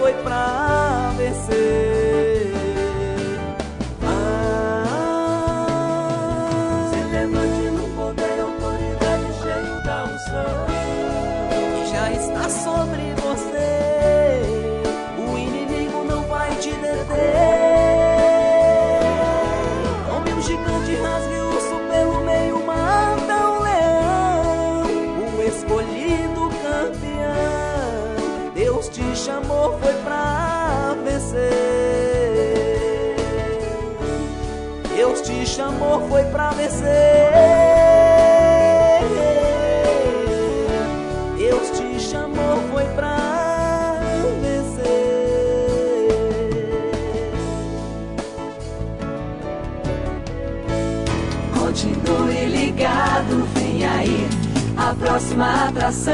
foi pra vencer. Se levante no poder, autoridade, cheio da unção, que já está sobre você. O inimigo não vai te deter. Tome um gigante, rasgue o urso pelo meio, mata um leão, o escolhido campeão. Deus te chamou, foi pra vencer. Deus te chamou, foi pra vencer. Deus te chamou, foi pra vencer. Continue ligado, vem aí a próxima atração.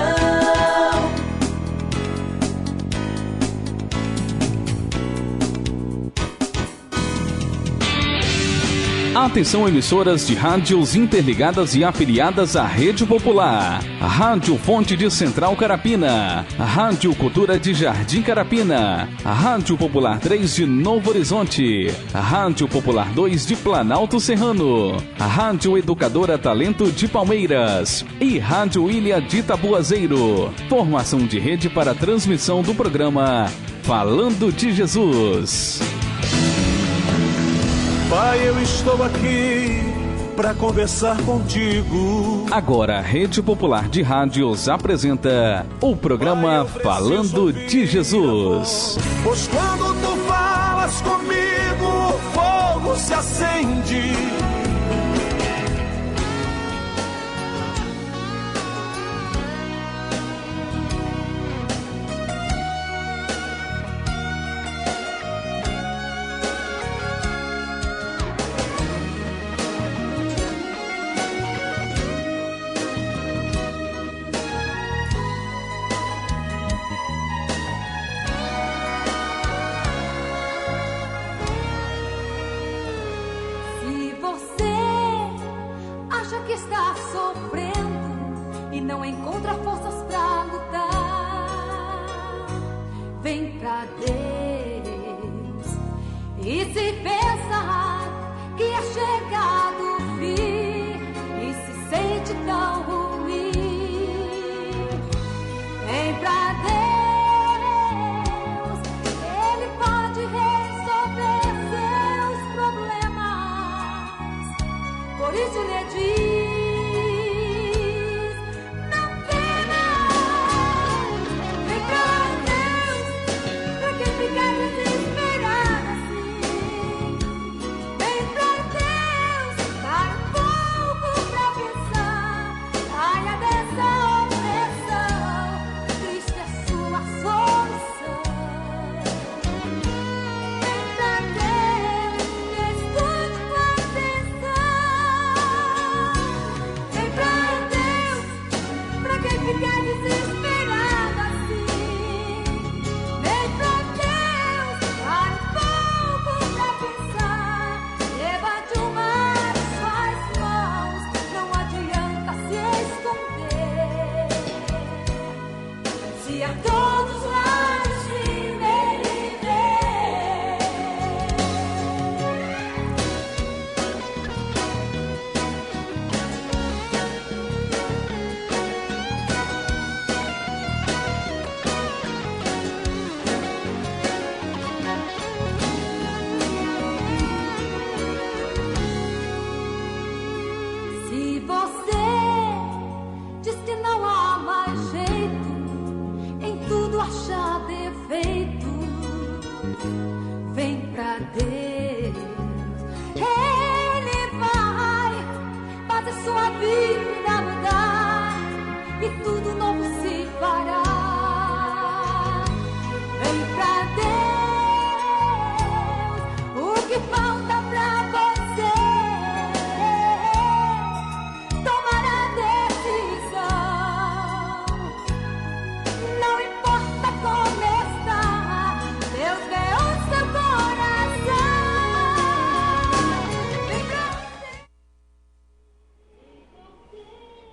Atenção, emissoras de rádios interligadas e afiliadas à Rede Popular. Rádio Fonte de Central Carapina, Rádio Cultura de Jardim Carapina, Rádio Popular 3 de Novo Horizonte, Rádio Popular 2 de Planalto Serrano, Rádio Educadora Talento de Palmeiras e Rádio Ilha de Tabuazeiro. Formação de rede para transmissão do programa Falando de Jesus. Pai, eu estou aqui para conversar contigo. Agora a Rede Popular de Rádios apresenta o programa Pai, Falando de Jesus. Pois quando tu falas comigo, o fogo se acende.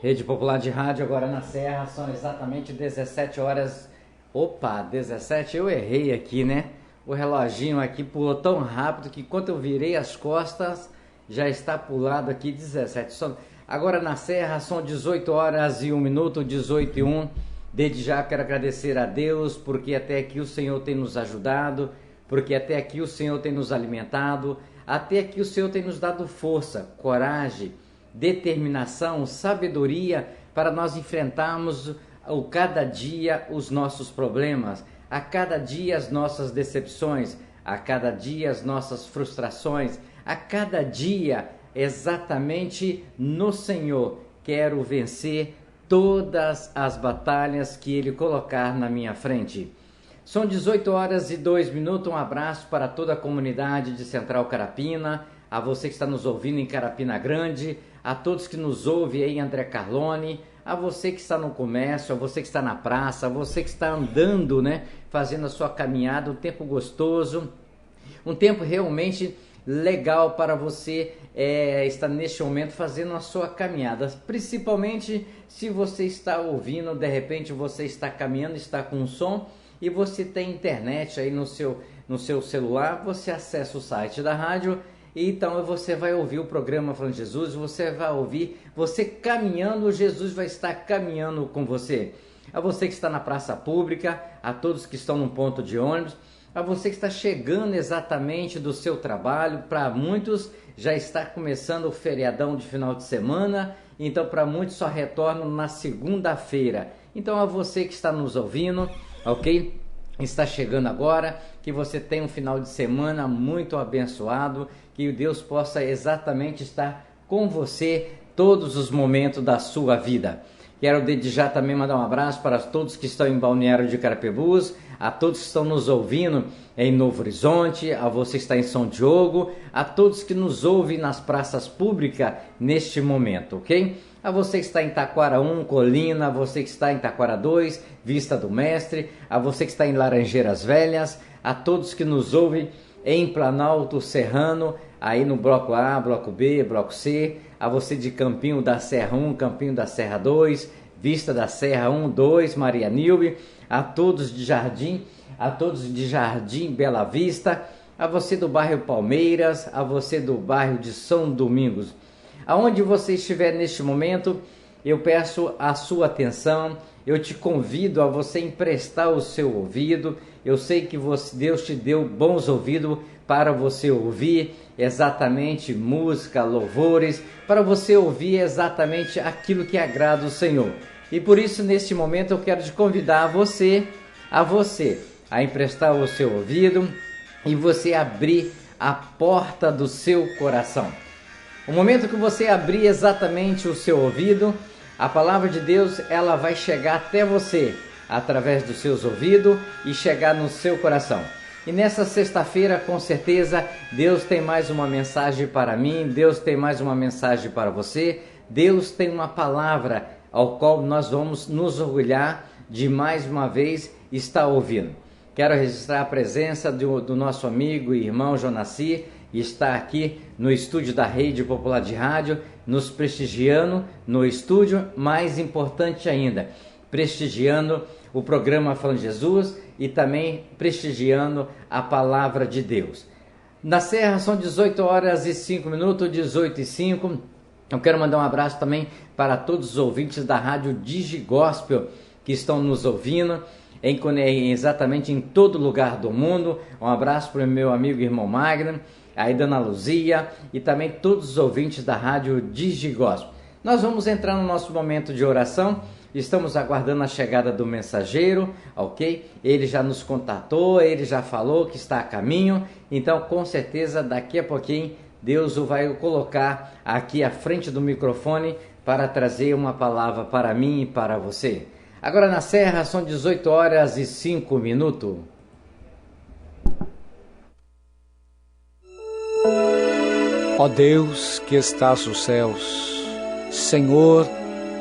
Rede Popular de Rádio, agora na Serra, são exatamente 17 horas Opa, 17, eu errei aqui, né? O reloginho aqui pulou tão rápido que quando eu virei as costas, já está pulado aqui 17. Agora na Serra são 18 horas e 1 minuto, 18 e 1. Desde já quero agradecer a Deus, porque até aqui o Senhor tem nos ajudado, porque até aqui o Senhor tem nos alimentado, até aqui o Senhor tem nos dado força, coragem, determinação, sabedoria para nós enfrentarmos cada dia os nossos problemas, a cada dia as nossas decepções, a cada dia as nossas frustrações, a cada dia exatamente no Senhor quero vencer todas as batalhas que Ele colocar na minha frente. São 18 horas e 2 minutos, um abraço para toda a comunidade de Central Carapina, a você que está nos ouvindo em Carapina Grande, a todos que nos ouvem aí em André Carlone, a você que está no comércio, a você que está na praça, a você que está andando, né, fazendo a sua caminhada, um tempo gostoso, um tempo realmente legal para você estar neste momento fazendo a sua caminhada, principalmente se você está ouvindo, de repente você está caminhando, está com um som e você tem internet aí no seu celular, você acessa o site da rádio. Então você vai ouvir o programa Falando de Jesus, você vai ouvir, você caminhando, Jesus vai estar caminhando com você. A você que está na praça pública, a todos que estão no ponto de ônibus, a você que está chegando exatamente do seu trabalho, para muitos já está começando o feriadão de final de semana, então para muitos só retornam na segunda-feira. Então a você que está nos ouvindo, ok? Está chegando agora, que você tenha um final de semana muito abençoado, que Deus possa exatamente estar com você todos os momentos da sua vida. Quero desde já também mandar um abraço para todos que estão em Balneário de Carapebus, a todos que estão nos ouvindo em Novo Horizonte, a você que está em São Diogo, a todos que nos ouvem nas praças públicas neste momento, ok? A você que está em Taquara 1, Colina, a você que está em Taquara 2, Vista do Mestre, a você que está em Laranjeiras Velhas, a todos que nos ouvem em Planalto Serrano, aí no Bloco A, Bloco B, Bloco C, a você de Campinho da Serra 1, Campinho da Serra 2, Vista da Serra 1, 2, Maria Nilbe, a todos de Jardim Bela Vista, a você do bairro Palmeiras, a você do bairro de São Domingos. Aonde você estiver neste momento, eu peço a sua atenção, eu te convido a você emprestar o seu ouvido. Eu sei que Deus te deu bons ouvidos para você ouvir exatamente música, louvores, para você ouvir exatamente aquilo que agrada o Senhor. E por isso, neste momento, eu quero te convidar a emprestar o seu ouvido e você abrir a porta do seu coração. O momento que você abrir exatamente o seu ouvido, a palavra de Deus ela vai chegar até você através dos seus ouvidos e chegar no seu coração. E nessa sexta-feira, com certeza, Deus tem mais uma mensagem para mim, Deus tem mais uma mensagem para você, Deus tem uma palavra ao qual nós vamos nos orgulhar de mais uma vez estar ouvindo. Quero registrar a presença do nosso amigo e irmão Jonaci, que está aqui no estúdio da Rede Popular de Rádio, nos prestigiando no estúdio, mais importante ainda, prestigiando o programa Falando de Jesus e também prestigiando a palavra de Deus. Na Serra são 18 horas e 5 minutos, 18 e 5. Eu quero mandar um abraço também para todos os ouvintes da Rádio Digigospel que estão nos ouvindo exatamente em todo lugar do mundo. Um abraço para o meu amigo irmão Magno, aí Dona Luzia e também todos os ouvintes da Rádio Digigospel. Nós vamos entrar no nosso momento de oração. Estamos aguardando a chegada do mensageiro, ok? Ele já nos contatou, ele já falou que está a caminho. Então, com certeza, daqui a pouquinho, Deus o vai colocar aqui à frente do microfone para trazer uma palavra para mim e para você. Agora na Serra são 18 horas e 5 minutos. Ó Deus que estás nos céus, Senhor,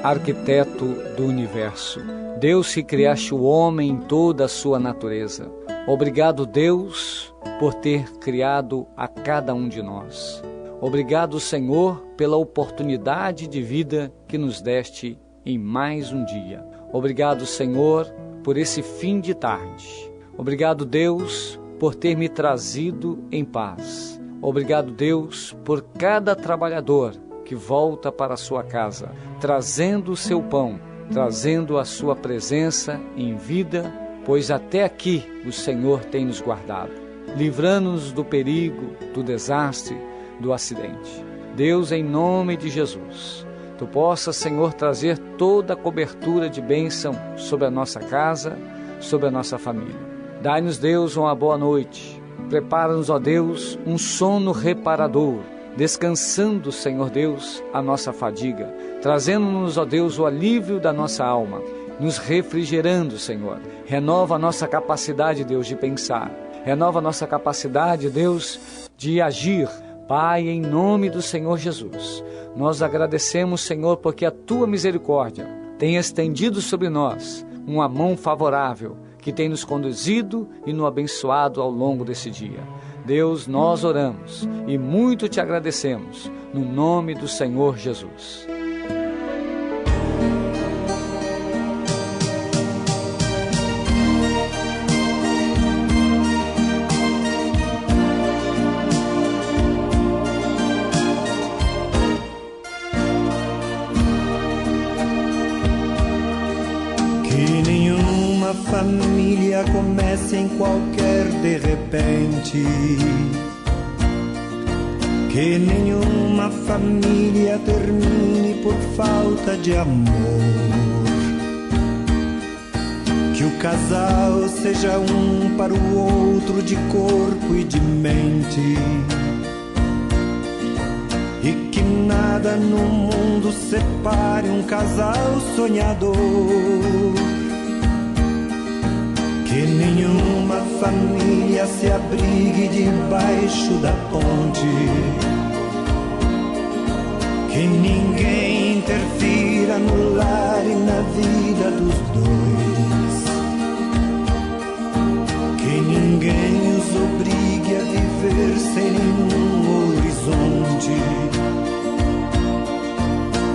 arquiteto do universo, Deus que criaste o homem em toda a sua natureza. Obrigado, Deus, por ter criado a cada um de nós. Obrigado, Senhor, pela oportunidade de vida que nos deste em mais um dia. Obrigado, Senhor, por esse fim de tarde. Obrigado, Deus, por ter me trazido em paz. Obrigado, Deus, por cada trabalhador que volta para a sua casa, trazendo o seu pão, trazendo a sua presença em vida, pois até aqui o Senhor tem nos guardado, livrando-nos do perigo, do desastre, do acidente. Deus, em nome de Jesus, Tu possas, Senhor, trazer toda a cobertura de bênção sobre a nossa casa, sobre a nossa família. Dai-nos, Deus, uma boa noite. Prepara-nos, ó Deus, um sono reparador, descansando, Senhor Deus, a nossa fadiga, trazendo-nos, ó Deus, o alívio da nossa alma, nos refrigerando, Senhor. Renova a nossa capacidade, Deus, de pensar. Renova a nossa capacidade, Deus, de agir. Pai, em nome do Senhor Jesus, nós agradecemos, Senhor, porque a Tua misericórdia tem estendido sobre nós uma mão favorável, que tem nos conduzido e nos abençoado ao longo desse dia. Deus, nós oramos e muito Te agradecemos, no nome do Senhor Jesus. Família comece em qualquer de repente, que nenhuma família termine por falta de amor, que o casal seja um para o outro de corpo e de mente, e que nada no mundo separe um casal sonhador. Que nenhuma família se abrigue debaixo da ponte, que ninguém interfira no lar e na vida dos dois, que ninguém os obrigue a viver sem nenhum horizonte,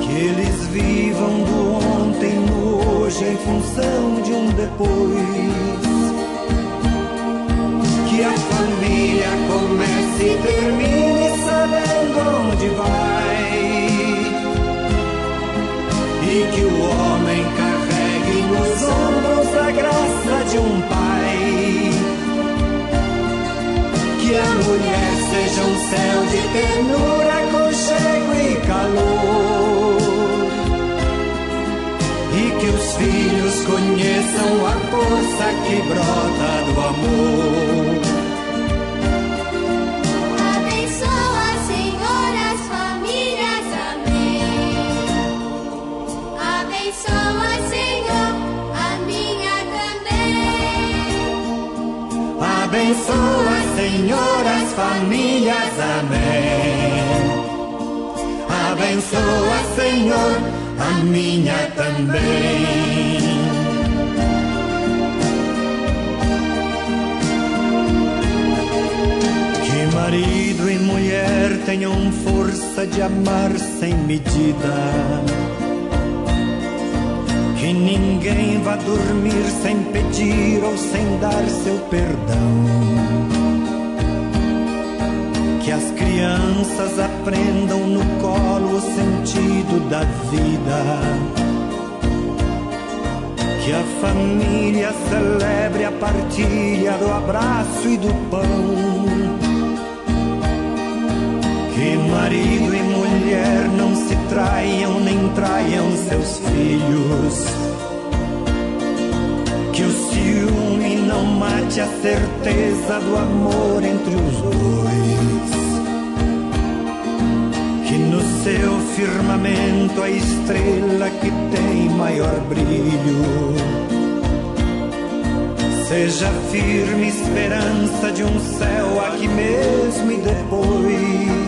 que eles vivam do ontem no hoje em função de um depois. Que a família comece e termine sabendo onde vai, e que o homem carregue nos ombros a graça de um pai, que a mulher seja um céu de ternura, aconchego e calor, e que os filhos conheçam a força que brota do amor. Abençoa, Senhor, as famílias, amém. Abençoa, Senhor, a minha também. Abençoa, Senhor, as famílias, amém. Abençoa, Senhor, a minha também. Que marido e mulher tenham força de amar sem medida, que ninguém vá dormir sem pedir ou sem dar seu perdão, que as crianças aprendam no colo o sentido da vida, que a família celebre a partilha do abraço e do pão, que marido e mulher não se traiam nem traiam seus filhos, que o ciúme não mate a certeza do amor entre os dois, que no seu firmamento a estrela que tem maior brilho seja firme esperança de um céu aqui mesmo e depois.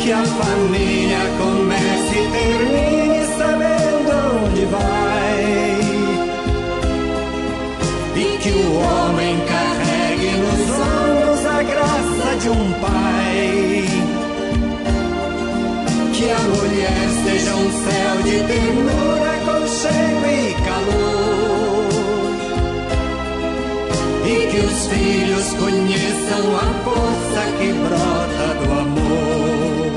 Que a família comece e termine sabendo onde vai, e que o homem carregue nos ombros a graça de um pai, que a mulher seja um céu de ternura, aconchego e calor, teus filhos conheçam a força que brota do amor.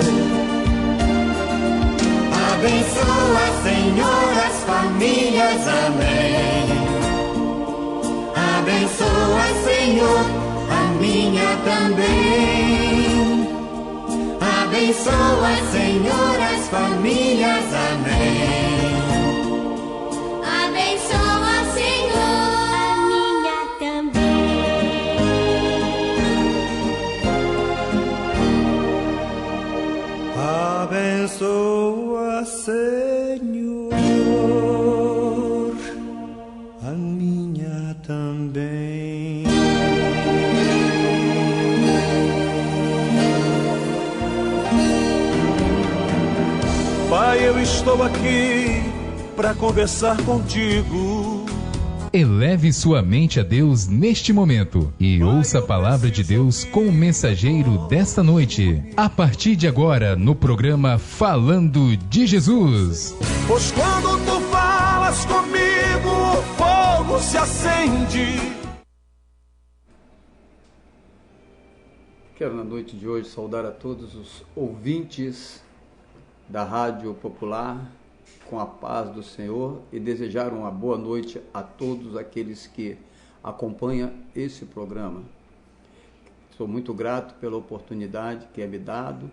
Abençoa, Senhor, as famílias, amém. Abençoa, Senhor, a minha também. Abençoa, Senhor, as famílias, amém. Abençoa, Senhor, a minha também. Abençoa, Senhor, a minha também. Pai, eu estou aqui para conversar contigo. Eleve sua mente a Deus neste momento e ouça a palavra de Deus com o mensageiro desta noite. A partir de agora, no programa Falando de Jesus. Pois quando tu falas comigo, o fogo se acende. Quero na noite de hoje saudar a todos os ouvintes da Rádio Popular com a paz do Senhor e desejar uma boa noite a todos aqueles que acompanham esse programa. Sou muito grato pela oportunidade que é me dado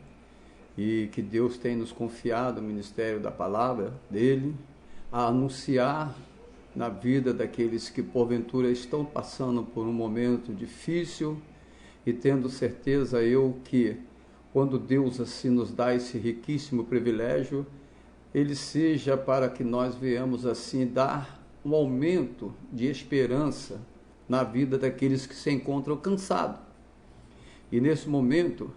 e que Deus tem nos confiado o ministério da palavra dele a anunciar na vida daqueles que porventura estão passando por um momento difícil e tendo certeza eu que quando Deus assim nos dá esse riquíssimo privilégio, ele seja para que nós venhamos assim dar um aumento de esperança na vida daqueles que se encontram cansados. E nesse momento,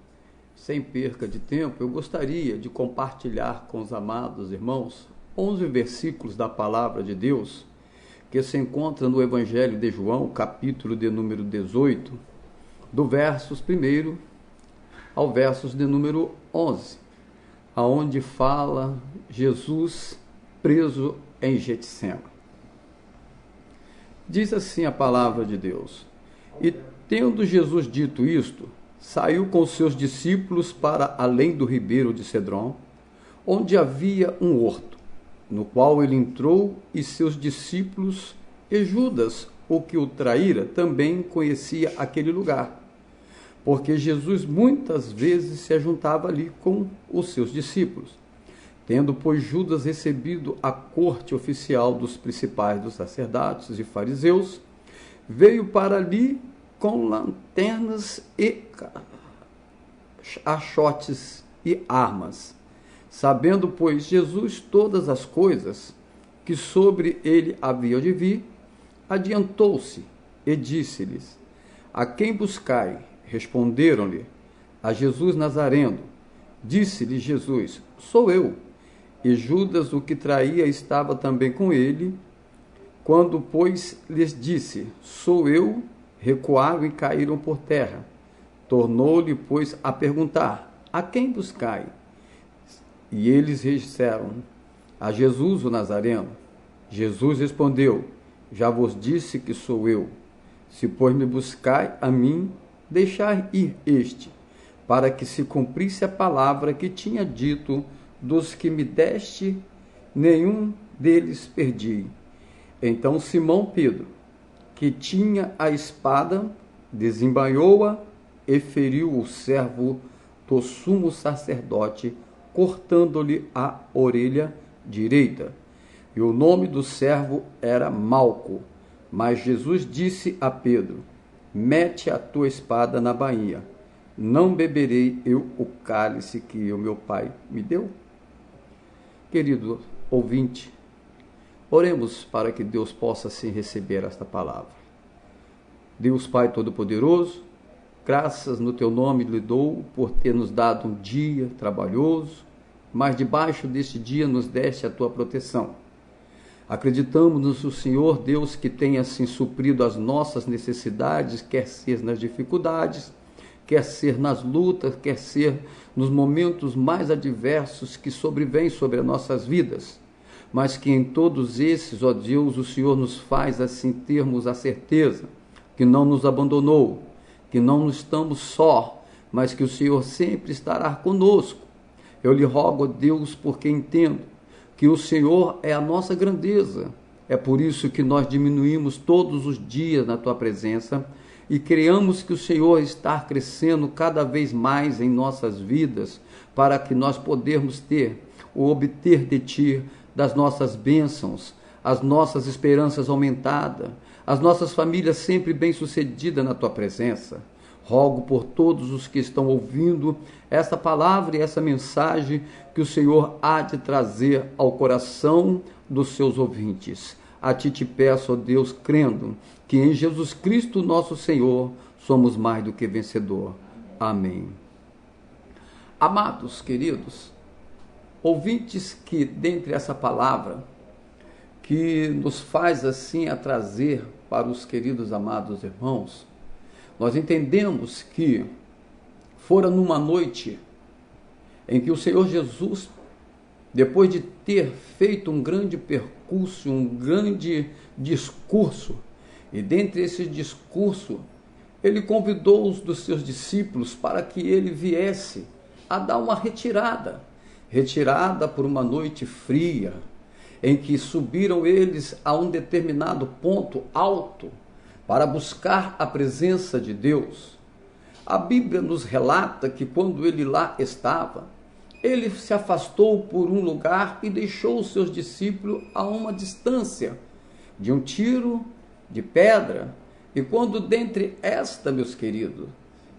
sem perca de tempo, eu gostaria de compartilhar com os amados irmãos 11 versículos da palavra de Deus, que se encontra no Evangelho de João, capítulo de número 18, do versos 1 ao versos de número 11, aonde fala Jesus preso em Getsêmani. Diz assim a palavra de Deus: E tendo Jesus dito isto, saiu com seus discípulos para além do ribeiro de Cedron, onde havia um horto, no qual ele entrou e seus discípulos, e Judas, o que o traíra, também conhecia aquele lugar, porque Jesus muitas vezes se ajuntava ali com os seus discípulos. Tendo, pois, Judas recebido a corte oficial dos principais dos sacerdotes e fariseus, veio para ali com lanternas e achotes e armas. Sabendo, pois, Jesus todas as coisas que sobre ele havia de vir, adiantou-se e disse-lhes: A quem buscai? Responderam-lhe: A Jesus Nazareno. Disse-lhe Jesus: Sou eu. E Judas, o que traía, estava também com ele. Quando, pois, lhes disse: Sou eu, recuaram e caíram por terra. Tornou-lhe, pois, a perguntar: A quem buscai? E eles disseram: A Jesus o Nazareno. Jesus respondeu: Já vos disse que sou eu. Se, pois, me buscai a mim, deixai ir este, para que se cumprisse a palavra que tinha dito: Dos que me deste, nenhum deles perdi. Então Simão Pedro, que tinha a espada, desembainhou-a e feriu o servo do sumo sacerdote, cortando-lhe a orelha direita. E o nome do servo era Malco. Mas Jesus disse a Pedro: Mete a tua espada na bainha. Não beberei eu o cálice que o meu Pai me deu? Querido ouvinte, oremos para que Deus possa assim receber esta palavra. Deus Pai Todo-Poderoso, graças no teu nome lhe dou por ter nos dado um dia trabalhoso, mas debaixo deste dia nos deste a tua proteção. Acreditamos no Senhor Deus que tem assim suprido as nossas necessidades, quer ser nas dificuldades, quer ser nas lutas, quer ser nos momentos mais adversos que sobrevêm sobre as nossas vidas, mas que em todos esses, ó Deus, o Senhor nos faz assim termos a certeza, que não nos abandonou, que não estamos só, mas que o Senhor sempre estará conosco. Eu lhe rogo, ó Deus, porque entendo que o Senhor é a nossa grandeza. É por isso que nós diminuímos todos os dias na tua presença e creamos que o Senhor está crescendo cada vez mais em nossas vidas, para que nós podermos ter ou obter de ti das nossas bênçãos, as nossas esperanças aumentadas, as nossas famílias sempre bem-sucedidas na tua presença. Rogo por todos os que estão ouvindo esta palavra e essa mensagem que o Senhor há de trazer ao coração dos seus ouvintes. A ti te peço, ó Deus, crendo que em Jesus Cristo, nosso Senhor, somos mais do que vencedor. Amém. Amados, queridos, ouvintes, que dentre essa palavra que nos faz assim a trazer para os queridos amados irmãos, nós entendemos que fora numa noite em que o Senhor Jesus, depois de ter feito um grande percurso, um grande discurso, e dentre esse discurso, ele convidou os dos seus discípulos para que ele viesse a dar uma retirada por uma noite fria, em que subiram eles a um determinado ponto alto para buscar a presença de Deus. A Bíblia nos relata que quando ele lá estava, ele se afastou por um lugar e deixou os seus discípulos a uma distância de um tiro de pedra. E quando dentre esta, meus queridos,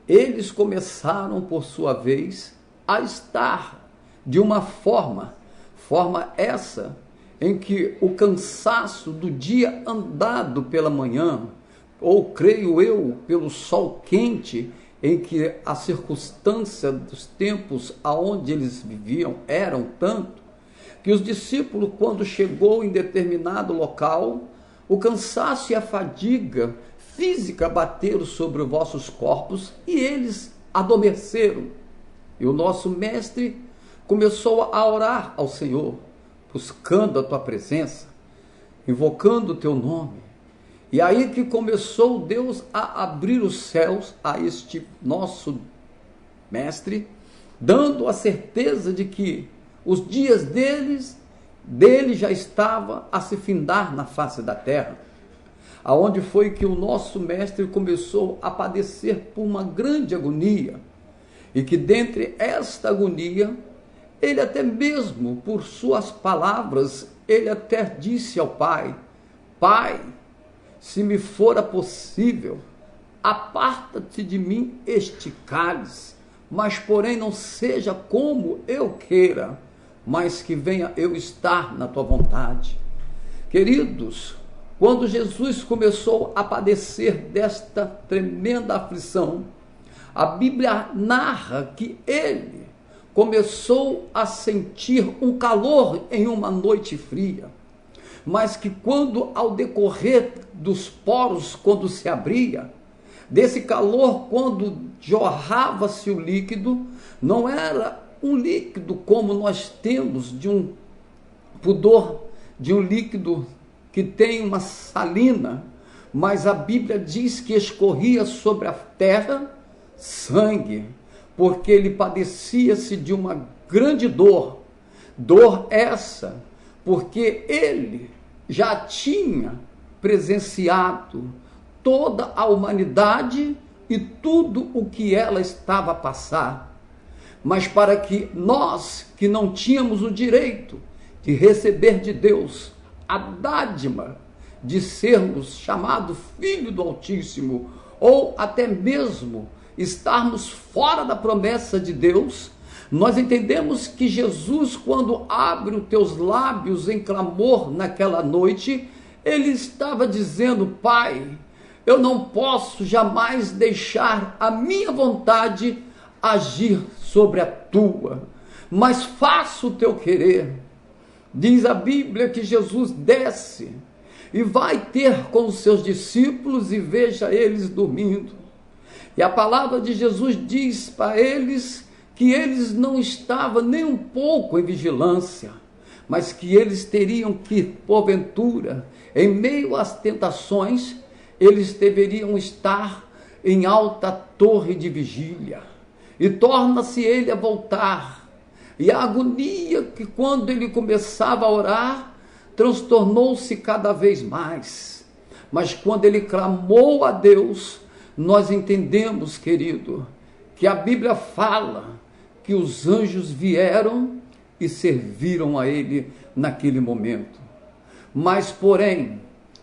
eles começaram por sua vez a estar de uma forma essa em que o cansaço do dia andado pela manhã, ou creio eu, pelo sol quente, em que a circunstância dos tempos aonde eles viviam eram tanto, que os discípulos, quando chegou em determinado local, o cansaço e a fadiga física bateram sobre os vossos corpos e eles adormeceram. E o nosso mestre começou a orar ao Senhor, buscando a tua presença, invocando o teu nome. E aí que começou Deus a abrir os céus a este nosso mestre, dando a certeza de que os dias dele já estava a se findar na face da terra. Aonde foi que o nosso mestre começou a padecer por uma grande agonia, e que dentre esta agonia, ele até mesmo, por suas palavras, ele até disse ao Pai: Pai, se me fora possível, aparta-te de mim este cálice, mas porém não seja como eu queira, mas que venha eu estar na tua vontade. Queridos, quando Jesus começou a padecer desta tremenda aflição, a Bíblia narra que ele começou a sentir um calor em uma noite fria, mas que quando, ao decorrer dos poros, quando se abria, desse calor, quando jorrava-se o líquido, não era um líquido como nós temos de um pudor, de um líquido que tem uma salina, mas a Bíblia diz que escorria sobre a terra sangue, porque ele padecia-se de uma grande dor essa, porque ele já tinha presenciado toda a humanidade e tudo o que ela estava a passar. Mas para que nós, que não tínhamos o direito de receber de Deus a dádiva de sermos chamados filho do Altíssimo, ou até mesmo estarmos fora da promessa de Deus, nós entendemos que Jesus, quando abre os teus lábios em clamor naquela noite, ele estava dizendo: Pai, eu não posso jamais deixar a minha vontade agir sobre a tua, mas faço o teu querer. Diz a Bíblia que Jesus desce e vai ter com os seus discípulos e veja eles dormindo. E a palavra de Jesus diz para eles que eles não estavam nem um pouco em vigilância, mas que eles teriam que, porventura, em meio às tentações, eles deveriam estar em alta torre de vigília. E torna-se ele a voltar. E a agonia que quando ele começava a orar, transtornou-se cada vez mais. Mas quando ele clamou a Deus, nós entendemos, querido, que a Bíblia fala que os anjos vieram e serviram a ele naquele momento. Mas, porém,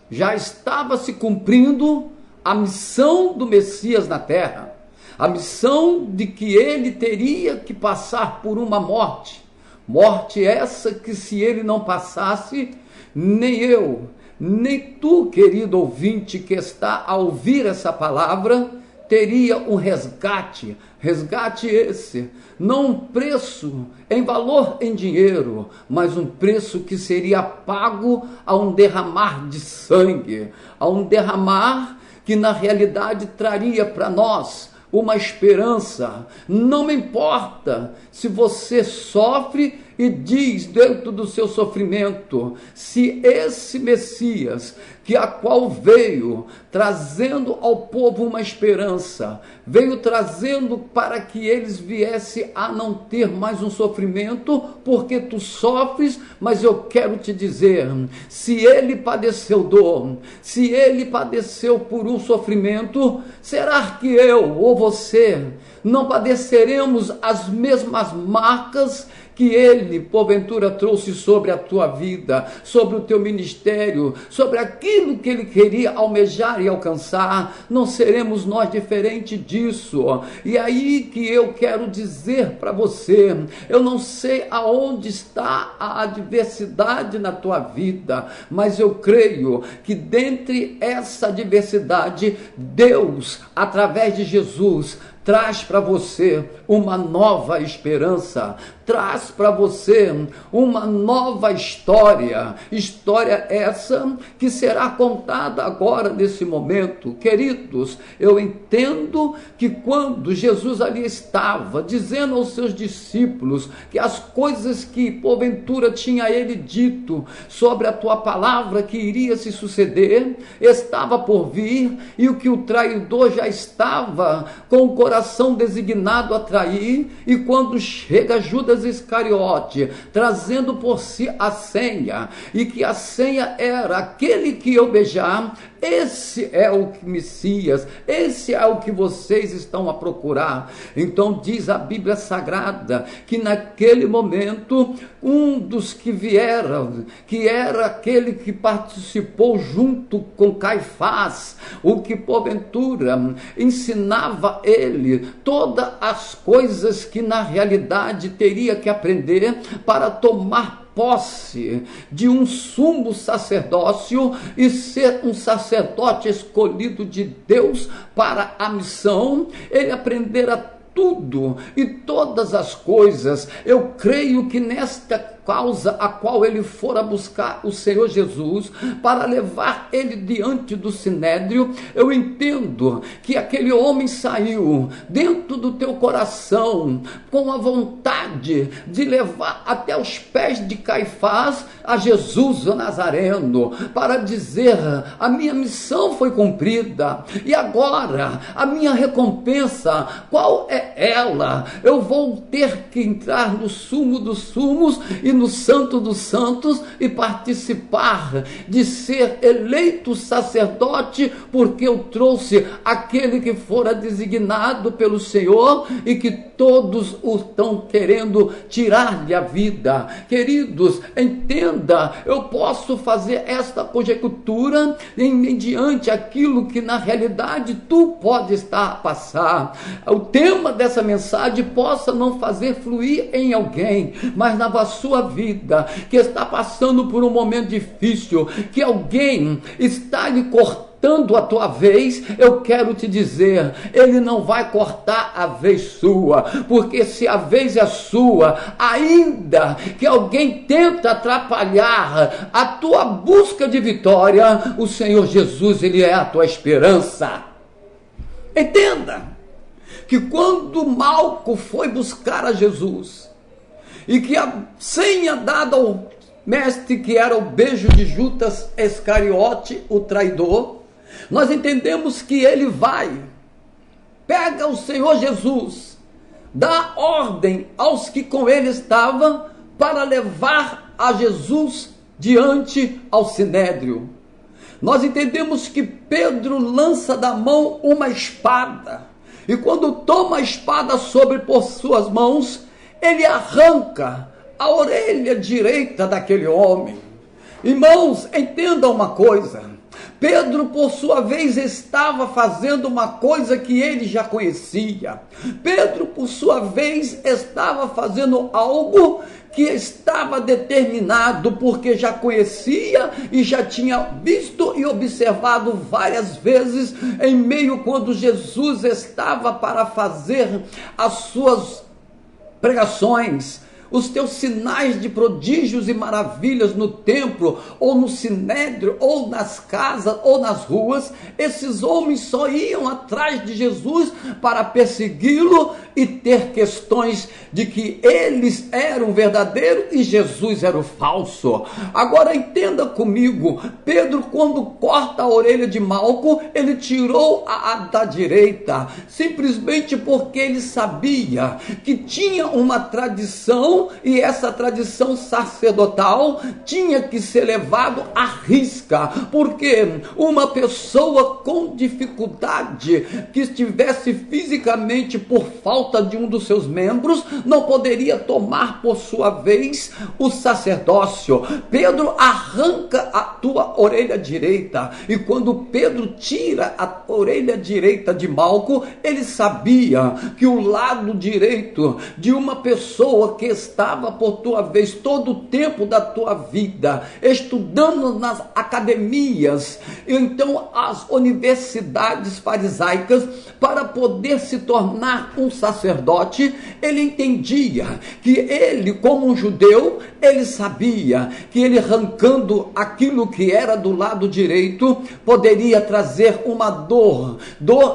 já estava se cumprindo a missão do Messias na terra, a missão de que ele teria que passar por uma morte essa que, se ele não passasse, nem eu, nem tu, querido ouvinte que está a ouvir essa palavra, teria um resgate esse, não um preço em valor em dinheiro, mas um preço que seria pago a um derramar de sangue, a um derramar que na realidade traria para nós uma esperança. Não me importa se você sofre e diz dentro do seu sofrimento, se esse Messias, que a qual veio trazendo ao povo uma esperança, veio trazendo para que eles viessem a não ter mais um sofrimento, porque tu sofres, mas eu quero te dizer, se ele padeceu dor, se ele padeceu por um sofrimento, será que eu ou você não padeceremos as mesmas marcas que ele, porventura, trouxe sobre a tua vida, sobre o teu ministério, sobre aquilo que ele queria almejar e alcançar? Não seremos nós diferente disso. E aí que eu quero dizer para você, eu não sei aonde está a adversidade na tua vida, mas eu creio que dentre essa adversidade, Deus, através de Jesus, traz para você uma nova esperança, traz para você uma nova história essa que será contada agora nesse momento. Queridos, eu entendo que quando Jesus ali estava dizendo aos seus discípulos que as coisas que porventura tinha ele dito sobre a tua palavra que iria se suceder, estava por vir, e o que o traidor já estava com o coração designado a trair, e quando chega Judas Iscariote, trazendo por si a senha, e que a senha era aquele que eu beijar, esse é o Messias, esse é o que vocês estão a procurar. Então diz a Bíblia Sagrada que naquele momento um dos que vieram, que era aquele que participou junto com Caifás, o que porventura ensinava ele todas as coisas que na realidade teria que aprender para tomar posse de um sumo sacerdócio e ser um sacerdote escolhido de Deus para a missão, ele aprendera tudo e todas as coisas. Eu creio que nesta causa a qual ele fora buscar o Senhor Jesus para levar ele diante do Sinédrio, eu entendo que aquele homem saiu dentro do teu coração com a vontade de levar até os pés de Caifás a Jesus o Nazareno, para dizer: a minha missão foi cumprida e agora a minha recompensa, qual é ela? Eu vou ter que entrar no sumo dos sumos e no santo dos santos e participar de ser eleito sacerdote, porque eu trouxe aquele que fora designado pelo Senhor e que todos o estão querendo tirar-lhe a vida. Queridos, entenda, eu posso fazer esta conjectura mediante aquilo que na realidade tu pode estar a passar. O tema dessa mensagem possa não fazer fluir em alguém, mas na sua vida, que está passando por um momento difícil, que alguém está lhe cortando a tua vez, eu quero te dizer, ele não vai cortar a vez sua, porque se a vez é sua, ainda que alguém tenta atrapalhar a tua busca de vitória, o Senhor Jesus, ele é a tua esperança. Entenda que quando Malco foi buscar a Jesus, e que a senha dada ao mestre, que era o beijo de Judas Iscariote, o traidor, Nós entendemos que ele vai, pega o Senhor Jesus, dá ordem aos que com ele estavam para levar a Jesus diante ao Sinédrio. Nós entendemos que Pedro lança da mão uma espada, e quando toma a espada por suas mãos, ele arranca a orelha direita daquele homem. Irmãos, entendam uma coisa, Pedro, por sua vez, estava fazendo uma coisa que ele já conhecia. Pedro, por sua vez, estava fazendo algo que estava determinado, porque já conhecia e já tinha visto e observado várias vezes em meio quando Jesus estava para fazer as suas pregações, os teus sinais de prodígios e maravilhas no templo, ou no sinédrio, ou nas casas, ou nas ruas. Esses homens só iam atrás de Jesus para persegui-lo e ter questões de que eles eram verdadeiros e Jesus era o falso. Agora entenda comigo, Pedro, quando corta a orelha de Malco, ele tirou a da direita, simplesmente porque ele sabia que tinha uma tradição, e essa tradição sacerdotal tinha que ser levado à risca, porque uma pessoa com dificuldade que estivesse fisicamente por falta de um dos seus membros não poderia tomar por sua vez o sacerdócio. Pedro arranca a tua orelha direita, e quando Pedro tira a orelha direita de Malco, ele sabia que o lado direito de uma pessoa que estava por tua vez todo o tempo da tua vida estudando nas academias, então as universidades farisaicas, para poder se tornar um sacerdote, ele entendia que ele, como um judeu, ele sabia que ele arrancando aquilo que era do lado direito poderia trazer uma dor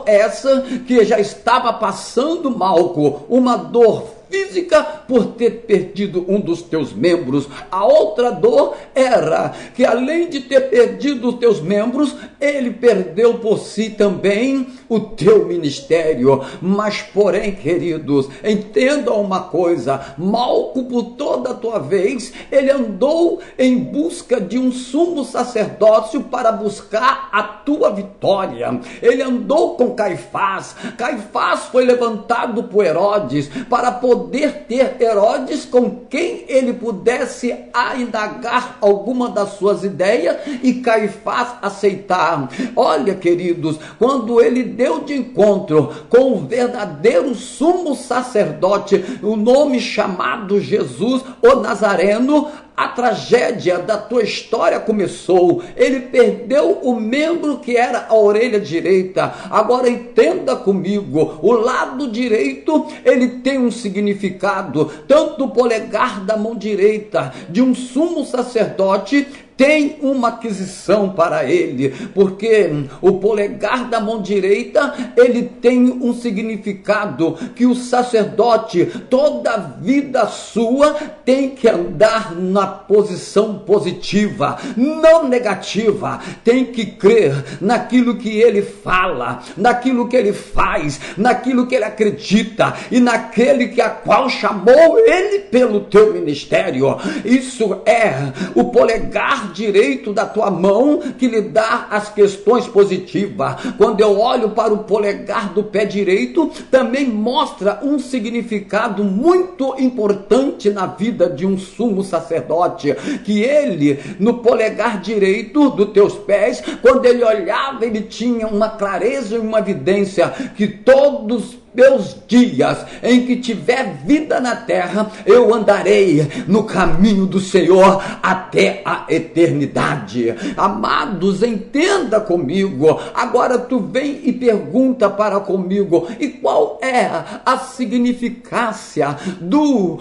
essa que já estava passando Malco, uma dor física por ter perdido um dos teus membros. A outra dor era que, além de ter perdido os teus membros, ele perdeu por si também o teu ministério. Mas porém, queridos, entendam uma coisa, Malco, por toda a tua vez, ele andou em busca de um sumo sacerdócio para buscar a tua vitória. Ele andou com Caifás. Caifás foi levantado por Herodes para poder ter Herodes com quem ele pudesse indagar alguma das suas ideias e Caifás aceitar. Olha, queridos, quando ele deu de encontro com o verdadeiro sumo sacerdote, o nome chamado Jesus, o Nazareno, a tragédia da tua história começou. Ele perdeu o membro que era a orelha direita. Agora entenda comigo, o lado direito, ele tem um significado, tanto o polegar da mão direita de um sumo sacerdote tem uma aquisição para ele, porque o polegar da mão direita, ele tem um significado que o sacerdote, toda a vida sua, tem que andar na posição positiva, não negativa, tem que crer naquilo que ele fala, naquilo que ele faz, naquilo que ele acredita e naquele que a qual chamou ele pelo teu ministério. Isso é o polegar direito da tua mão que lhe dá as questões positivas. Quando eu olho para o polegar do pé direito, também mostra um significado muito importante na vida de um sumo sacerdote, que ele, no polegar direito dos teus pés, quando ele olhava, ele tinha uma clareza e uma evidência que todos meus dias em que tiver vida na terra, eu andarei no caminho do Senhor até a eternidade. Amados, entenda comigo. Agora tu vem e pergunta para comigo, e qual é a significância do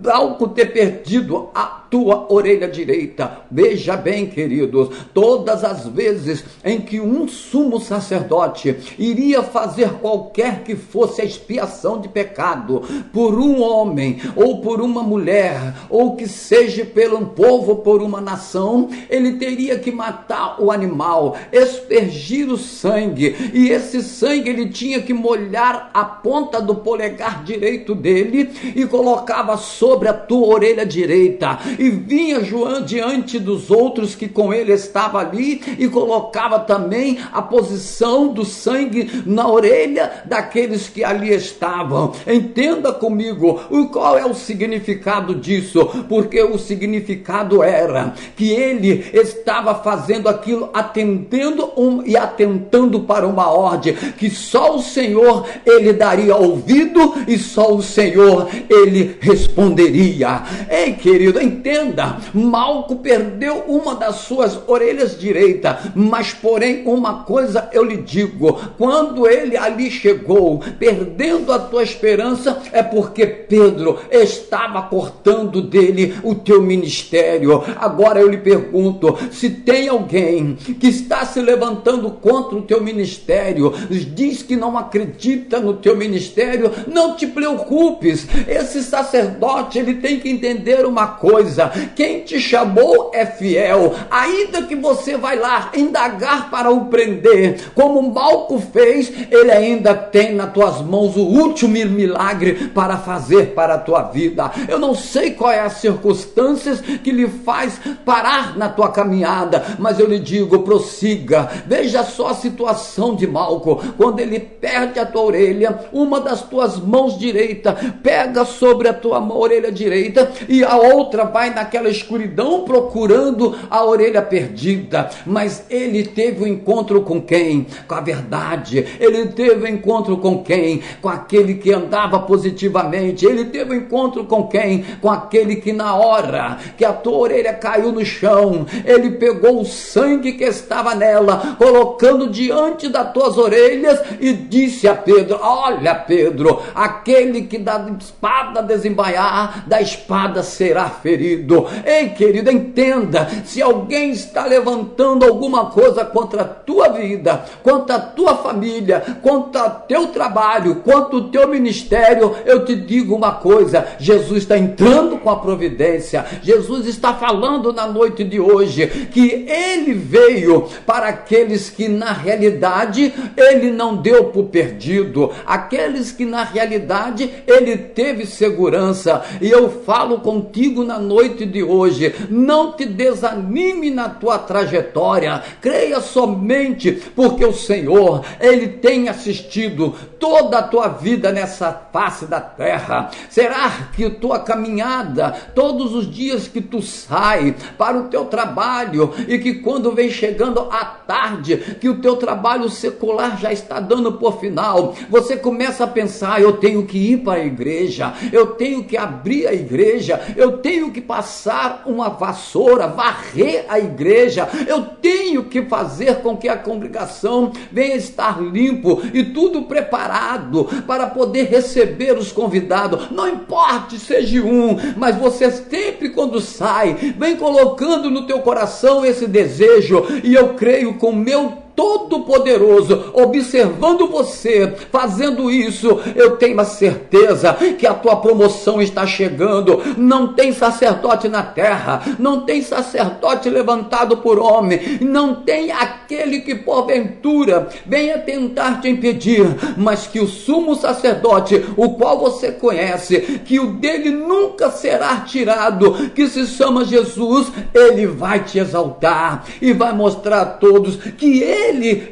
Malco ter perdido a tua orelha direita. Veja bem, queridos, todas as vezes em que um sumo sacerdote iria fazer qualquer que fosse a expiação de pecado por um homem ou por uma mulher, ou que seja pelo povo ou por uma nação, ele teria que matar o animal, aspergir o sangue, e esse sangue ele tinha que molhar a ponta do polegar direito dele e colocava sobre a tua orelha direita, e vinha João diante dos outros que com ele estava ali e colocava também a posição do sangue na orelha daqueles que ali estavam. Entenda comigo qual é o significado disso, porque o significado era que ele estava fazendo aquilo atendendo e atentando para uma ordem que só o Senhor ele daria ouvido e só o Senhor ele responderia. Ei, querido, entenda, Malco perdeu uma das suas orelhas direita, mas porém uma coisa eu lhe digo, quando ele ali chegou, perdendo a tua esperança, é porque Pedro estava cortando dele o teu ministério. Agora eu lhe pergunto, se tem alguém que está se levantando contra o teu ministério, diz que não acredita no teu ministério, não te preocupes, esse sacerdote ele tem que entender uma coisa, quem te chamou é fiel, ainda que você vai lá indagar para o prender, como Malco fez, ele ainda tem nas tuas mãos o último milagre para fazer para a tua vida. Eu não sei qual é as circunstâncias que lhe faz parar na tua caminhada, mas eu lhe digo, prossiga. Veja só a situação de Malco, quando ele perde a tua orelha, uma das tuas mãos direita pega sobre a tua orelha direita e a outra vai naquela escuridão procurando a orelha perdida, mas ele teve um encontro com quem? Com a verdade. Ele teve um encontro com quem? Com aquele que andava positivamente. Ele teve um encontro com quem? Com aquele que na hora que a tua orelha caiu no chão, ele pegou o sangue que estava nela, colocando diante das tuas orelhas e disse a Pedro, olha Pedro, aquele que da espada desembaiar, da espada será ferido. Ei, querido, entenda, se alguém está levantando alguma coisa contra a tua vida, contra a tua família, contra o teu trabalho, contra o teu ministério, eu te digo uma coisa, Jesus está entrando com a providência, Jesus está falando na noite de hoje, que ele veio para aqueles que na realidade ele não deu por perdido, aqueles que na realidade ele teve segurança, e eu falo contigo na noite de hoje, não te desanime na tua trajetória, creia somente, porque o Senhor, ele tem assistido toda a tua vida nessa face da terra. Será que a tua caminhada, todos os dias que tu sai para o teu trabalho, e que quando vem chegando à tarde, que o teu trabalho secular já está dando por final, você começa a pensar, eu tenho que ir para a igreja, eu tenho que abrir a igreja, eu tenho que passar uma vassoura, varrer a igreja, eu tenho que fazer com que a congregação venha estar limpo e tudo preparado para poder receber os convidados. Não importa, seja um, mas você sempre quando sai, vem colocando no teu coração esse desejo, e eu creio com meu Todo-Poderoso, observando você, fazendo isso, eu tenho a certeza que a tua promoção está chegando. Não tem sacerdote na terra, não tem sacerdote levantado por homem, não tem aquele que porventura venha tentar te impedir, mas que o sumo sacerdote, o qual você conhece, que o dele nunca será tirado, que se chama Jesus, ele vai te exaltar e vai mostrar a todos que ele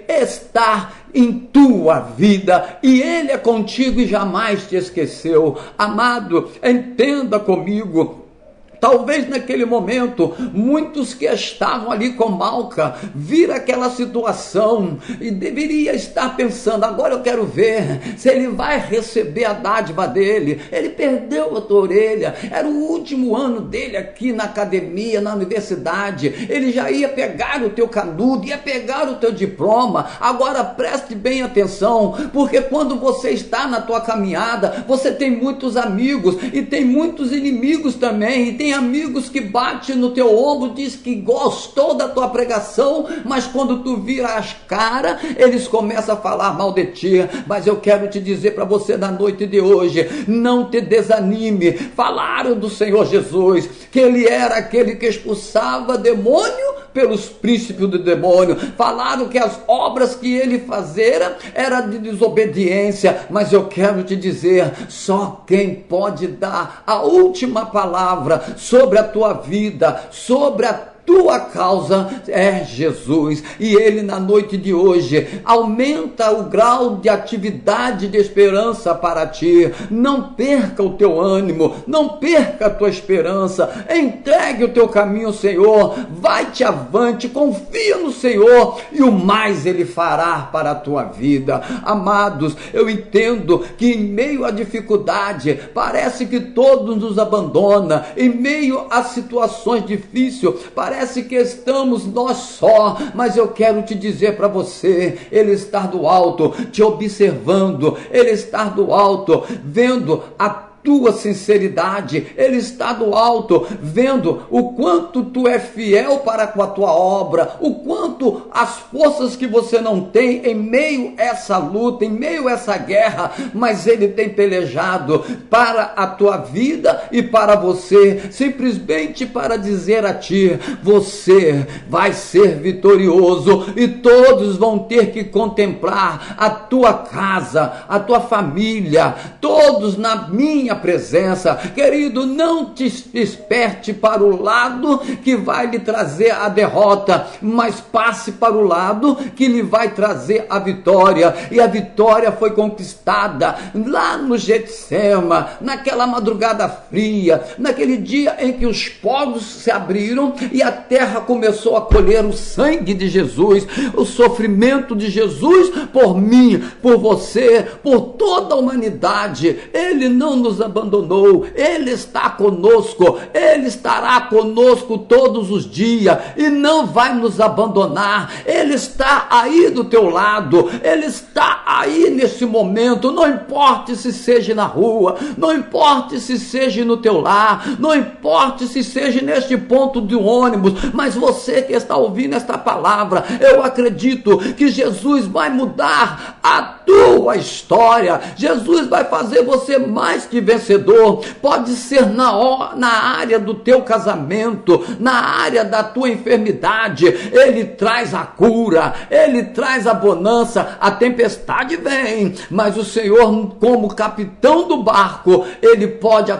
está em tua vida, e ele é contigo e jamais te esqueceu. Amado, entenda comigo, Talvez naquele momento, muitos que estavam ali com Malca, viram aquela situação e deveria estar pensando, agora eu quero ver se ele vai receber a dádiva dele. Ele perdeu a tua orelha, era o último ano dele aqui na academia, na universidade, ele já ia pegar o teu canudo, ia pegar o teu diploma. Agora preste bem atenção, porque quando você está na tua caminhada, você tem muitos amigos e tem muitos inimigos também, e tem amigos que batem no teu ombro, diz que gostou da tua pregação, mas quando tu vira as caras, eles começam a falar mal de ti. Mas eu quero te dizer para você na noite de hoje, não te desanime. Falaram do Senhor Jesus, que ele era aquele que expulsava demônio pelos príncipes do demônio. Falaram que as obras que ele fazera era de desobediência, mas eu quero te dizer, só quem pode dar a última palavra sobre a tua vida, sobre a tua causa é Jesus. E ele na noite de hoje aumenta o grau de atividade de esperança para ti. Não perca o teu ânimo, não perca a tua esperança, entregue o teu caminho ao Senhor, vai-te avante, confia no Senhor e o mais ele fará para a tua vida. Amados, eu entendo que em meio à dificuldade parece que todos nos abandonam, em meio a situações difíceis parece que estamos nós só, mas eu quero te dizer para você, ele está do alto te observando, ele está do alto vendo a tua sinceridade, ele está do alto vendo o quanto tu é fiel para com a tua obra, o quanto as forças que você não tem em meio a essa luta, em meio a essa guerra, mas ele tem pelejado para a tua vida e para você, simplesmente para dizer a ti, você vai ser vitorioso e todos vão ter que contemplar a tua casa, a tua família, todos na minha presença. Querido, não te desperte para o lado que vai lhe trazer a derrota, mas passe para o lado que lhe vai trazer a vitória. E a vitória foi conquistada lá no Getsema, naquela madrugada fria, naquele dia em que os povos se abriram e a terra começou a colher o sangue de Jesus, o sofrimento de Jesus por mim, por você, por toda a humanidade. Ele não nos abandonou, ele está conosco, ele estará conosco todos os dias e não vai nos abandonar. Ele está aí do teu lado, ele está aí nesse momento, não importa se seja na rua, não importa se seja no teu lar, não importa se seja neste ponto de ônibus, mas você que está ouvindo esta palavra, eu acredito que Jesus vai mudar a tua história, Jesus vai fazer você mais que vencedor. Pode ser na área do teu casamento, na área da tua enfermidade, ele traz a cura, ele traz a bonança. A tempestade vem, mas o Senhor, como capitão do barco, ele pode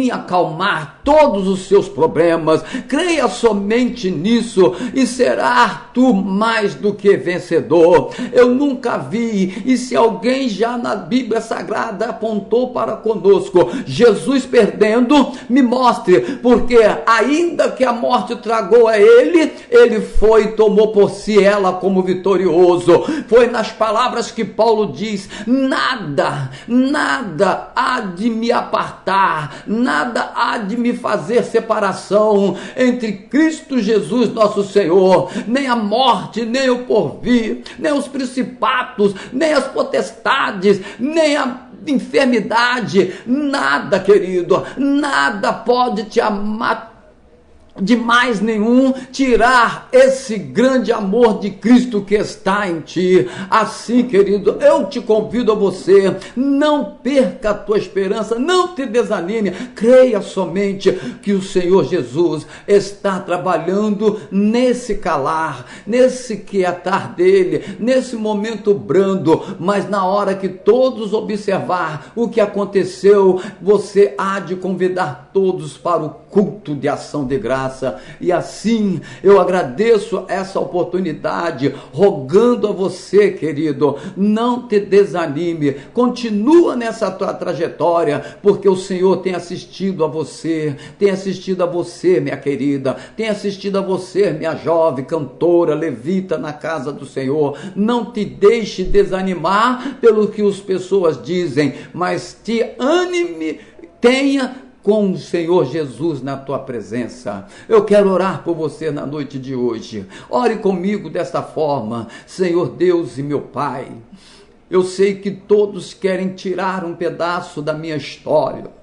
acalmar todos os seus problemas. Creia somente nisso e será tu mais do que vencedor. Eu nunca vi, e se alguém já na Bíblia Sagrada apontou para conosco Jesus perdendo, me mostre, porque ainda que a morte tragou a ele, ele foi e tomou por si ela como vitorioso. Foi nas palavras que Paulo diz, nada há de me apartar, nada há de me fazer separação entre Cristo Jesus nosso Senhor, nem a morte, nem o porvir, nem os principados, nem as potestades, nem a enfermidade, nada, querido, nada pode te amar de mais nenhum, tirar esse grande amor de Cristo que está em ti. Assim, querido, eu te convido a você, não perca a tua esperança, não te desanime, creia somente que o Senhor Jesus está trabalhando nesse calar, nesse quietar dele, nesse momento brando, mas na hora que todos observar o que aconteceu, você há de convidar todos para o culto de ação de graça. E assim eu agradeço essa oportunidade, rogando a você, querido, não te desanime, continua nessa tua trajetória, porque o Senhor tem assistido a você, minha querida, tem assistido a você, minha jovem cantora, levita na casa do Senhor. Não te deixe desanimar pelo que as pessoas dizem, mas te anime, tenha com o Senhor Jesus na tua presença. Eu quero orar por você na noite de hoje. Ore comigo desta forma: Senhor Deus e meu Pai, eu sei que todos querem tirar um pedaço da minha história.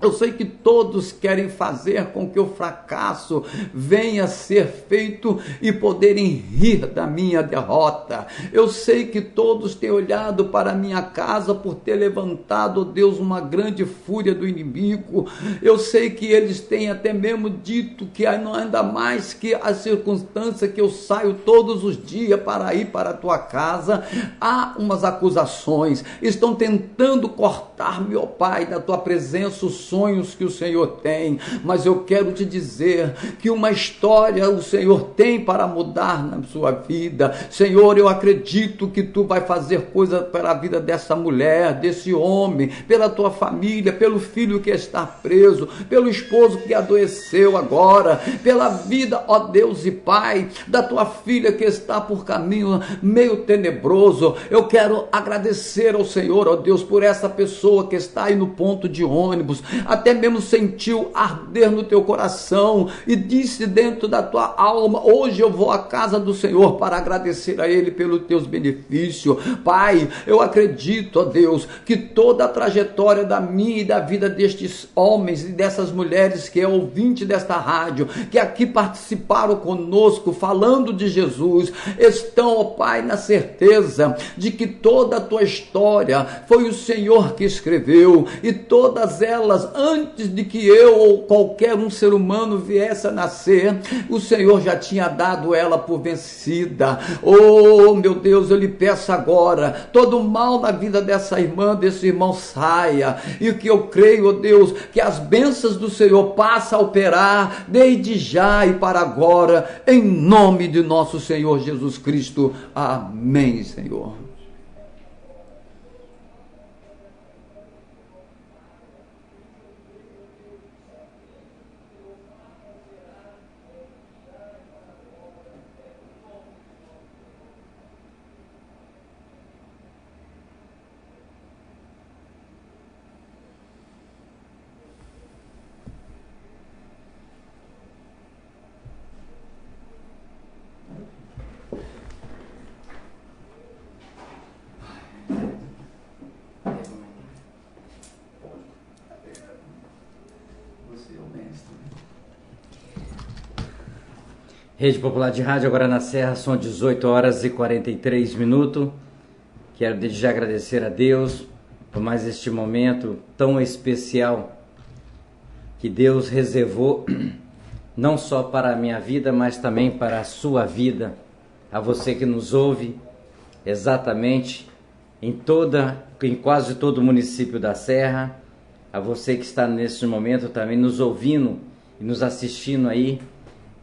Eu sei que todos querem fazer com que o fracasso venha a ser feito e poderem rir da minha derrota. Eu sei que todos têm olhado para a minha casa por ter levantado, ó Deus, uma grande fúria do inimigo. Eu sei que eles têm até mesmo dito que ainda mais que a circunstância que eu saio todos os dias para ir para a tua casa, há umas acusações, estão tentando cortar, meu Pai, da tua presença os sonhos que o Senhor tem, mas eu quero te dizer que uma história o Senhor tem para mudar na sua vida. Senhor, eu acredito que tu vai fazer coisa para a vida dessa mulher, desse homem, pela tua família, pelo filho que está preso, pelo esposo que adoeceu agora, pela vida, ó Deus e Pai, da tua filha que está por caminho meio tenebroso. Eu quero agradecer ao Senhor, ó Deus, por essa pessoa que está aí no ponto de ônibus, até mesmo sentiu arder no teu coração e disse dentro da tua alma: hoje eu vou à casa do Senhor para agradecer a Ele pelos teus benefícios. Pai, eu acredito, ó Deus, que toda a trajetória da minha e da vida destes homens e dessas mulheres que é ouvinte desta rádio, que aqui participaram conosco falando de Jesus, estão, ó Pai, na certeza de que toda a tua história foi o Senhor que escreveu, e todas elas, antes de que eu ou qualquer um ser humano viesse a nascer, o Senhor já tinha dado ela por vencida. Oh, meu Deus, eu lhe peço agora, todo mal na vida dessa irmã, desse irmão saia, e que eu creio, oh Deus, que as bênçãos do Senhor passam a operar desde já e para agora, em nome de nosso Senhor Jesus Cristo. Amém, Senhor. Rede Popular de Rádio, agora na Serra, são 18 horas e 43 minutos. Quero desde já agradecer a Deus por mais este momento tão especial que Deus reservou, não só para a minha vida, mas também para a sua vida. A você que nos ouve exatamente em quase todo o município da Serra, a você que está nesse momento também nos ouvindo e nos assistindo aí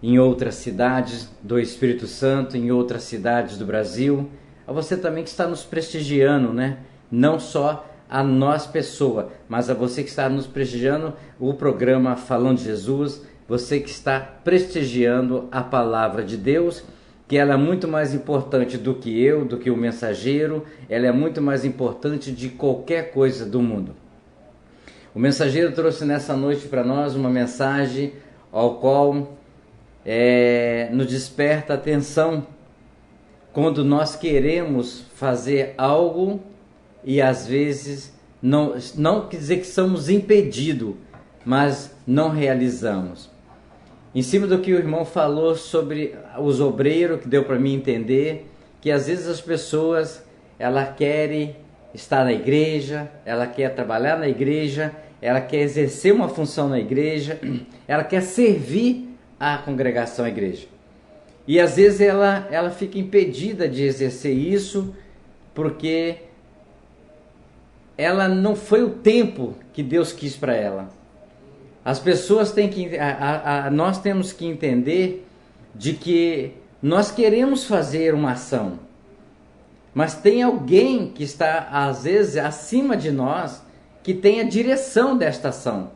em outras cidades do Espírito Santo, em outras cidades do Brasil, a você também que está nos prestigiando, né? Não só a nós pessoa, mas a você que está nos prestigiando o programa Falando de Jesus, você que está prestigiando a palavra de Deus, que ela é muito mais importante do que eu, do que o mensageiro, ela é muito mais importante de qualquer coisa do mundo. O mensageiro trouxe nessa noite para nós uma mensagem ao qual nos desperta atenção quando nós queremos fazer algo e às vezes não quer dizer que somos impedidos, mas não realizamos. Em cima do que o irmão falou sobre os obreiros, que deu para mim entender que às vezes as pessoas ela querem estar na igreja, ela quer trabalhar na igreja, ela quer exercer uma função na igreja, ela quer servir a congregação, a igreja. E às vezes ela fica impedida de exercer isso porque ela não foi o tempo que Deus quis para ela. As pessoas têm que, nós temos que entender de que nós queremos fazer uma ação, mas tem alguém que está, às vezes, acima de nós, que tem a direção desta ação.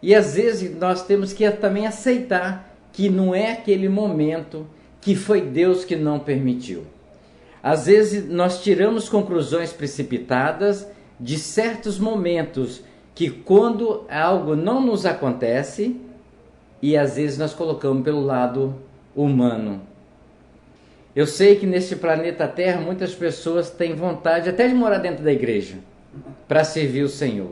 E às vezes nós temos que também aceitar que não é aquele momento, que foi Deus que não permitiu. Às vezes nós tiramos conclusões precipitadas de certos momentos, que quando algo não nos acontece, e às vezes nós colocamos pelo lado humano. Eu sei que neste planeta Terra muitas pessoas têm vontade até de morar dentro da igreja para servir o Senhor.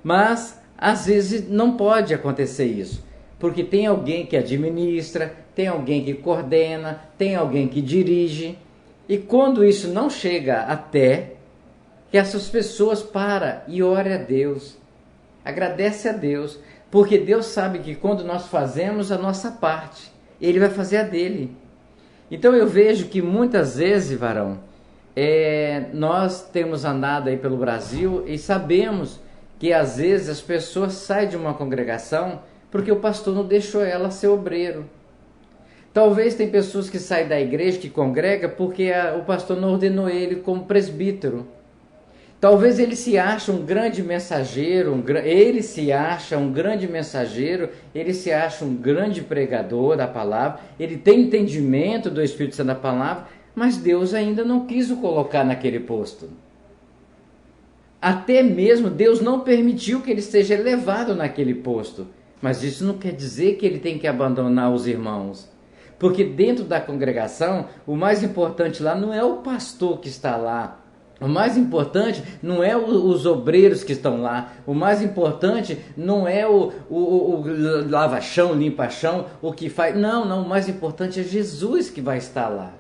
Mas às vezes não pode acontecer isso, porque tem alguém que administra, tem alguém que coordena, tem alguém que dirige. E quando isso não chega até, que essas pessoas param e oram a Deus, agradece a Deus, porque Deus sabe que quando nós fazemos a nossa parte, Ele vai fazer a dele. Então eu vejo que muitas vezes, varão, nós temos andado aí pelo Brasil e sabemos que às vezes as pessoas saem de uma congregação porque o pastor não deixou ela ser obreiro. Talvez tem pessoas que saem da igreja, que congrega, porque o pastor não ordenou ele como presbítero. Talvez ele se ache um grande mensageiro, ele se acha um grande pregador da palavra, ele tem entendimento do Espírito Santo da palavra, mas Deus ainda não quis o colocar naquele posto. Até mesmo Deus não permitiu que ele seja elevado naquele posto, mas isso não quer dizer que ele tem que abandonar os irmãos. Porque dentro da congregação, o mais importante lá não é o pastor que está lá. O mais importante não é os obreiros que estão lá. O mais importante não é o lava-chão, limpa-chão, o que faz. Não, o mais importante é Jesus que vai estar lá.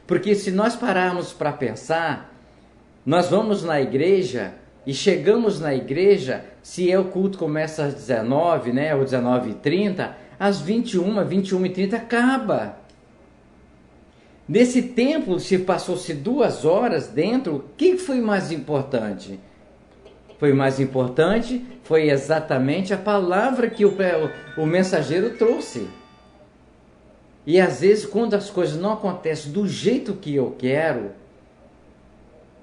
Porque se nós pararmos para pensar, nós vamos na igreja e chegamos na igreja, se o culto começa às 19, né, ou 19h30, às 21h30 acaba. Nesse tempo, se passou-se 2 horas dentro, o que foi mais importante? Foi exatamente a palavra que o mensageiro trouxe. E às vezes, quando as coisas não acontecem do jeito que eu quero,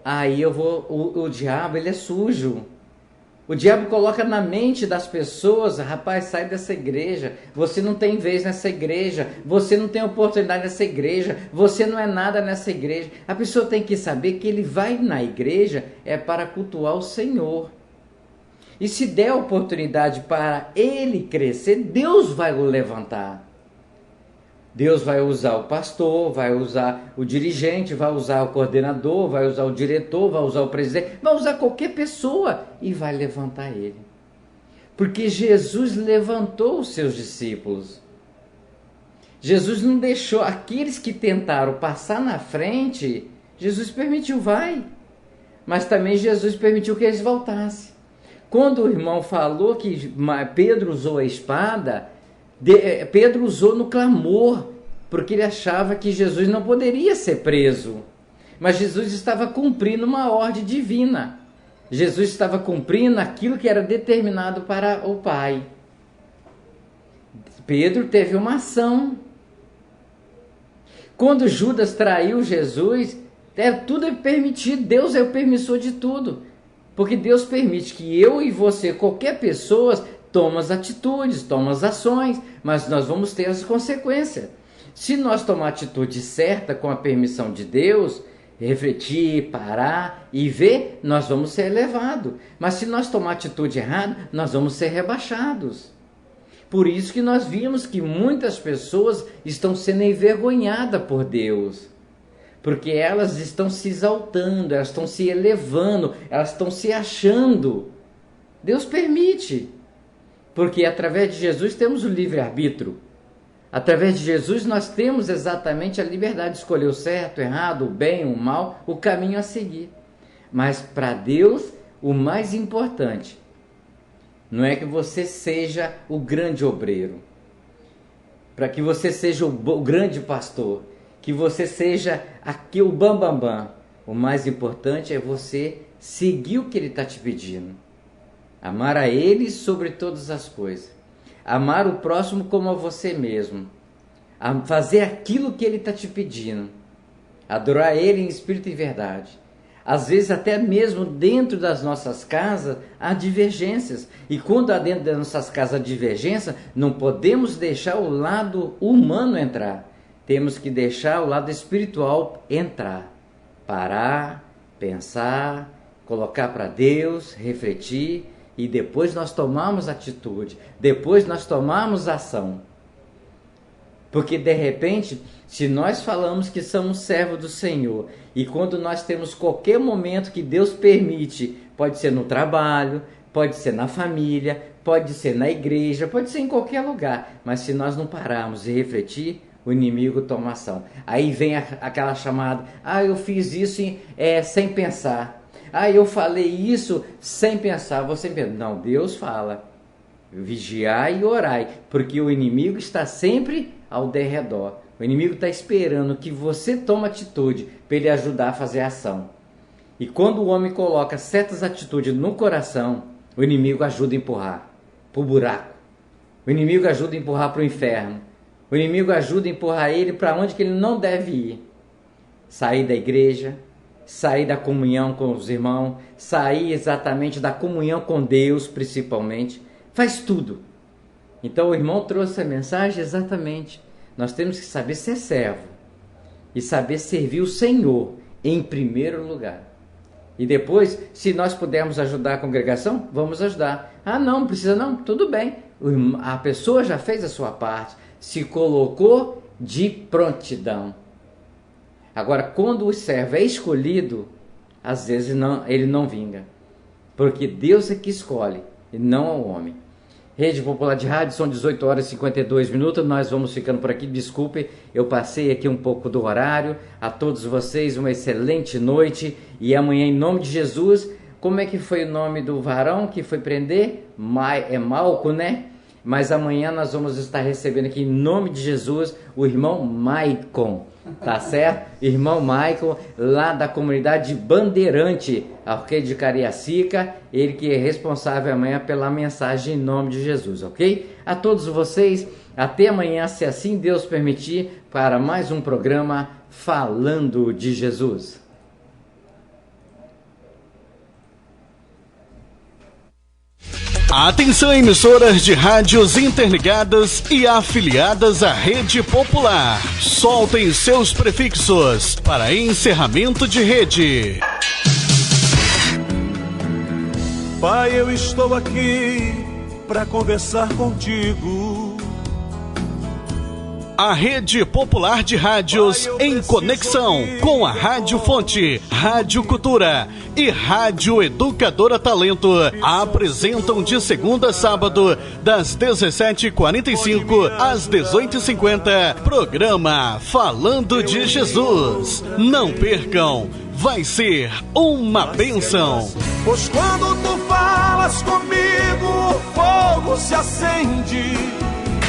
aí o diabo, ele é sujo. O diabo coloca na mente das pessoas: rapaz, sai dessa igreja, você não tem vez nessa igreja, você não tem oportunidade nessa igreja, você não é nada nessa igreja. A pessoa tem que saber que ele vai na igreja para cultuar o Senhor. E se der oportunidade para ele crescer, Deus vai o levantar. Deus vai usar o pastor, vai usar o dirigente, vai usar o coordenador, vai usar o diretor, vai usar o presidente, vai usar qualquer pessoa e vai levantar ele. Porque Jesus levantou os seus discípulos. Jesus não deixou aqueles que tentaram passar na frente, Jesus permitiu, vai. Mas também Jesus permitiu que eles voltassem. Quando o irmão falou que Pedro usou a espada, Pedro usou no clamor, porque ele achava que Jesus não poderia ser preso. Mas Jesus estava cumprindo uma ordem divina. Jesus estava cumprindo aquilo que era determinado para o Pai. Pedro teve uma ação. Quando Judas traiu Jesus, tudo é permitido. Deus é o permissor de tudo. Porque Deus permite que eu e você, qualquer pessoa, toma as atitudes, toma as ações, mas nós vamos ter as consequências. Se nós tomar a atitude certa com a permissão de Deus, refletir, parar e ver, nós vamos ser elevados. Mas se nós tomar a atitude errada, nós vamos ser rebaixados. Por isso que nós vimos que muitas pessoas estão sendo envergonhadas por Deus. Porque elas estão se exaltando, elas estão se elevando, elas estão se achando. Deus permite. Porque através de Jesus temos o livre-arbítrio. Através de Jesus nós temos exatamente a liberdade de escolher o certo, o errado, o bem, o mal, o caminho a seguir. Mas para Deus, o mais importante não é que você seja o grande obreiro, para que você seja o grande pastor, que você seja aqui o bambambam. O mais importante é você seguir o que Ele está te pedindo. Amar a Ele sobre todas as coisas. Amar o próximo como a você mesmo. Fazer aquilo que Ele está te pedindo. Adorar Ele em espírito e verdade. Às vezes até mesmo dentro das nossas casas há divergências. E quando há dentro das nossas casas divergência, não podemos deixar o lado humano entrar. Temos que deixar o lado espiritual entrar. Parar, pensar, colocar para Deus, refletir e depois nós tomamos atitude. Depois nós tomamos ação. Porque de repente, se nós falamos que somos servos do Senhor e quando nós temos qualquer momento que Deus permite, pode ser no trabalho, pode ser na família, pode ser na igreja, pode ser em qualquer lugar, mas se nós não pararmos e refletir, o inimigo toma ação. Aí vem aquela chamada, eu fiz isso sem pensar, eu falei isso sem pensar, você pensa, não, Deus fala, vigiai e orai, porque o inimigo está sempre ao derredor. O inimigo está esperando que você tome atitude para ele ajudar a fazer a ação. E quando o homem coloca certas atitudes no coração, o inimigo ajuda a empurrar para o buraco. O inimigo ajuda a empurrar para o inferno. O inimigo ajuda a empurrar ele para onde que ele não deve ir. Sair da igreja, sair da comunhão com os irmãos, sair exatamente da comunhão com Deus, principalmente. Faz tudo. Então o irmão trouxe a mensagem exatamente. Nós temos que saber ser servo e saber servir o Senhor em primeiro lugar. E depois, se nós pudermos ajudar a congregação, vamos ajudar. Não precisa não, tudo bem. A pessoa já fez a sua parte, se colocou de prontidão. Agora, quando o servo é escolhido, às vezes ele não vinga. Porque Deus é que escolhe e não o homem. Rede Popular de Rádio, são 18 horas e 52 minutos, nós vamos ficando por aqui, desculpe, eu passei aqui um pouco do horário, a todos vocês uma excelente noite, e amanhã em nome de Jesus, como é que foi o nome do varão que foi prender? É Malco, né? Mas amanhã nós vamos estar recebendo aqui em nome de Jesus o irmão Maicon, tá certo? Irmão Maicon, lá da comunidade Bandeirante, ok? De Cariacica, ele que é responsável amanhã pela mensagem em nome de Jesus, ok? A todos vocês, até amanhã, se assim Deus permitir, para mais um programa Falando de Jesus. Atenção, emissoras de rádios interligadas e afiliadas à Rede Popular. Soltem seus prefixos para encerramento de rede. Pai, eu estou aqui para conversar contigo. A Rede Popular de Rádios em conexão com a Rádio Fonte, Rádio Cultura e Rádio Educadora Talento apresentam de segunda a sábado, das 17h45 às 18h50, programa Falando de Jesus. Não percam, vai ser uma bênção. Pois quando tu falas comigo, o fogo se acende.